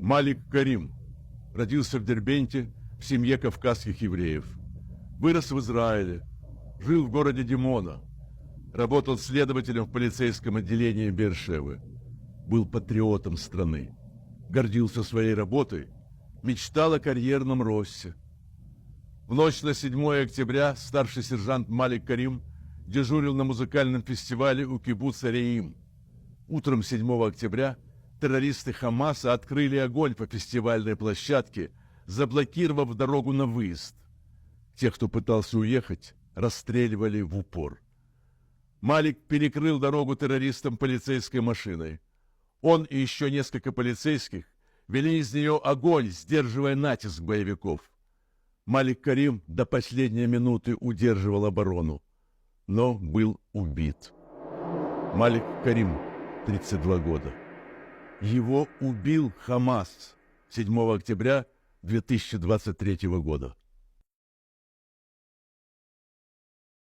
Малик Карим родился в Дербенте в семье кавказских евреев. Вырос в Израиле, жил в городе Димона, работал следователем в полицейском отделении Беэр-Шевы. Был патриотом страны, гордился своей работой, мечтал о карьерном росте. В ночь на 7 октября старший сержант Малик Карим дежурил на музыкальном фестивале у кибуца Реим. Утром 7 октября террористы Хамаса открыли огонь по фестивальной площадке, заблокировав дорогу на выезд. Тех, кто пытался уехать, расстреливали в упор. Малик перекрыл дорогу террористам полицейской машиной. Он и еще несколько полицейских вели из нее огонь, сдерживая натиск боевиков. Малик Карим до последней минуты удерживал оборону, но был убит. Малик Карим, 32 года. Его убил Хамас 7 октября 2023 года.